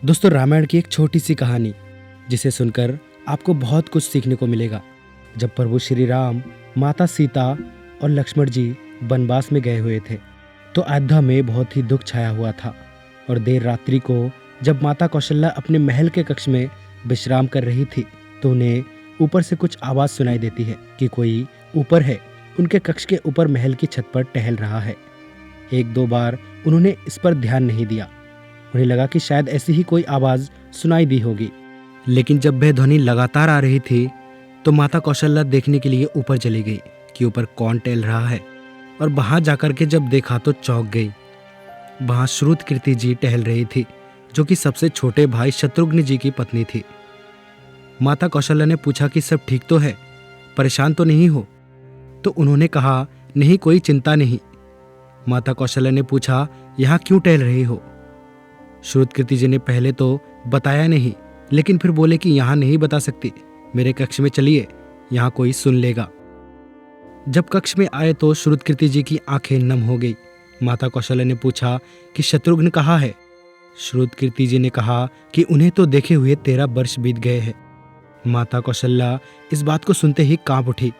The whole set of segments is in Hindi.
दोस्तों, रामायण की एक छोटी सी कहानी जिसे सुनकर आपको बहुत कुछ सीखने को मिलेगा। जब प्रभु श्री राम, माता सीता और लक्ष्मण जी वनवास में गए हुए थे तो अयोध्या में बहुत ही दुख छाया हुआ था। और देर रात्रि को जब माता कौशल्या अपने महल के कक्ष में विश्राम कर रही थी तो उन्हें ऊपर से कुछ आवाज़ सुनाई देती है कि कोई ऊपर है, उनके कक्ष के ऊपर महल की छत पर टहल रहा है। एक दो बार उन्होंने इस पर ध्यान नहीं दिया। उन्हें लगा कि शायद ऐसी ही कोई आवाज़ सुनाई दी होगी, लेकिन जब वह ध्वनि लगातार आ रही थी तो माता कौशल्या देखने के लिए ऊपर चली गई कि ऊपर कौन टहल रहा है। और वहां जाकर के जब देखा तो चौंक गई। वहां श्रुतकीर्ति जी टहल रही थी, जो कि सबसे छोटे भाई शत्रुघ्न जी की पत्नी थी। माता कौशल्या ने पूछा कि सब ठीक तो है, परेशान तो नहीं हो? तो उन्होंने कहा, नहीं, कोई चिंता नहीं। माता कौशल्या ने पूछा, यहाँ क्यों टहल रही हो? श्रुतकीर्ति जी ने पहले तो बताया नहीं, लेकिन फिर बोले कि यहाँ नहीं बता सकती, मेरे कक्ष में चलिए, यहाँ कोई सुन लेगा। जब कक्ष में आए तो श्रुतकीर्ति जी की आंखें नम हो गई। माता कौशल्या ने पूछा कि शत्रुघ्न कहाँ है? श्रुतकीर्ति जी ने कहा कि उन्हें तो देखे हुए 13 वर्ष बीत गए हैं। माता कौशल्या इस बात को सुनते ही कांप उठी।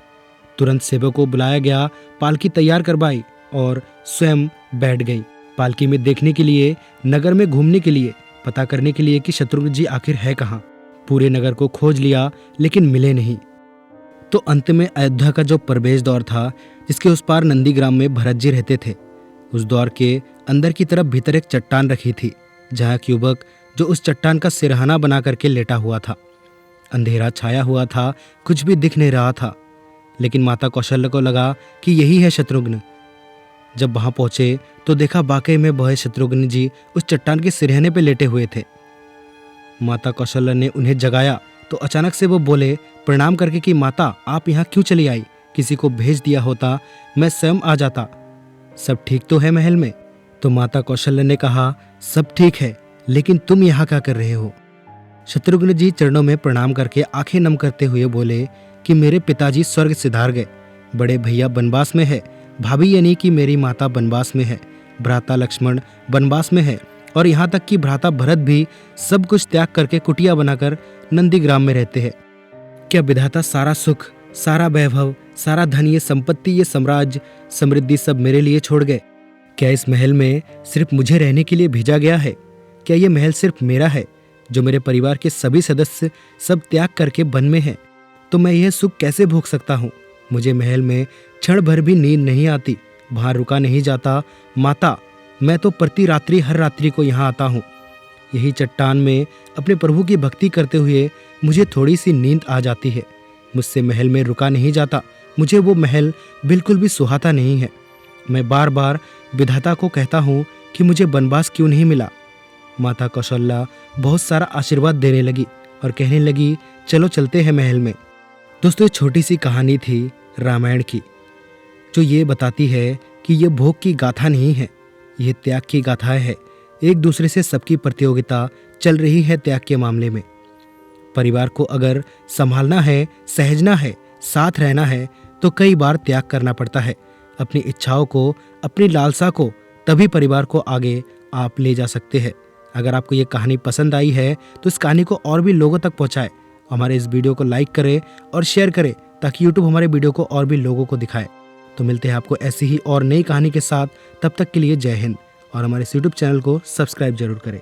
तुरंत सेवक को बुलाया गया, पालकी तैयार करवाई और स्वयं बैठ गई। पालकी में देखने के लिए, नगर में घूमने के लिए, पता करने के लिए कि शत्रुघ्न जी आखिर है कहाँ। पूरे नगर को खोज लिया लेकिन मिले नहीं। तो अंत में अयोध्या का जो प्रवेश द्वार था, जिसके उस पार नंदीग्राम में भरत जी रहते थे, उस द्वार के अंदर की तरफ भीतर एक चट्टान रखी थी, जहाँ एक युवक जो उस चट्टान का सिरहाना बना करके लेटा हुआ था। अंधेरा छाया हुआ था, कुछ भी दिख नहीं रहा था, लेकिन माता कौशल्या को लगा कि यही है शत्रुघ्न। जब वहां पहुंचे तो देखा वाकई में वह शत्रुघ्न जी उस चट्टान के सिरहाने पे लेटे हुए थे। माता कौशल्या ने उन्हें जगाया तो अचानक से वो बोले प्रणाम करके कि माता, आप यहाँ क्यों चली आई? किसी को भेज दिया होता, मैं स्वयं आ जाता। सब ठीक तो है महल में? तो माता कौशल्या ने कहा, सब ठीक है, लेकिन तुम यहाँ क्या कर रहे हो? शत्रुघ्न जी चरणों में प्रणाम करके आंखें नम करते हुए बोले कि मेरे पिताजी स्वर्ग सिधार गए, बड़े भैया वनवास में है, भाभी यानी कि मेरी माता वनवास में है, भ्राता लक्ष्मण वनवास में है, और यहाँ तक कि भ्राता भरत भी सब कुछ त्याग करके कुटिया बनाकर नंदीग्राम में रहते हैं। क्या विधाता सारा सुख, सारा वैभव, सारा धन, ये संपत्ति, ये साम्राज्य, समृद्धि सब मेरे लिए छोड़ गए? क्या इस महल में सिर्फ मुझे रहने के लिए भेजा गया है? क्या ये महल सिर्फ मेरा है, जो मेरे परिवार के सभी सदस्य सब त्याग करके वन में हैं? तो मैं यह सुख कैसे भोग सकता हूँ? मुझे महल में क्षण भर भी नींद नहीं आती, बाहर रुका नहीं जाता। माता, मैं तो प्रति रात्रि हर रात्रि को यहाँ आता हूँ। यही चट्टान में अपने प्रभु की भक्ति करते हुए मुझे थोड़ी सी नींद आ जाती है। मुझसे महल में रुका नहीं जाता, मुझे वो महल बिल्कुल भी सुहाता नहीं है। मैं बार बार विधाता को कहता हूँ कि मुझे वनवास क्यों नहीं मिला। माता कौशल्या बहुत सारा आशीर्वाद देने लगी और कहने लगी, चलो चलते हैं महल में। दोस्तों, ये छोटी सी कहानी थी रामायण की, जो ये बताती है कि ये भोग की गाथा नहीं है, ये त्याग की गाथा है। एक दूसरे से सबकी प्रतियोगिता चल रही है त्याग के मामले में। परिवार को अगर संभालना है, सहजना है, साथ रहना है, तो कई बार त्याग करना पड़ता है। अपनी इच्छाओं को, अपनी लालसा को, तभी परिवार को आगे आप ले जा सकते हैं। अगर आपको ये कहानी पसंद आई है तो इस कहानी को और भी लोगों तक पहुंचाएं। हमारे इस वीडियो को लाइक करें और शेयर करें, ताकि यूट्यूब हमारे वीडियो को और भी लोगों को दिखाए। तो मिलते हैं आपको ऐसी ही और नई कहानी के साथ। तब तक के लिए जय हिंद, और हमारे यूट्यूब चैनल को सब्सक्राइब जरूर करें।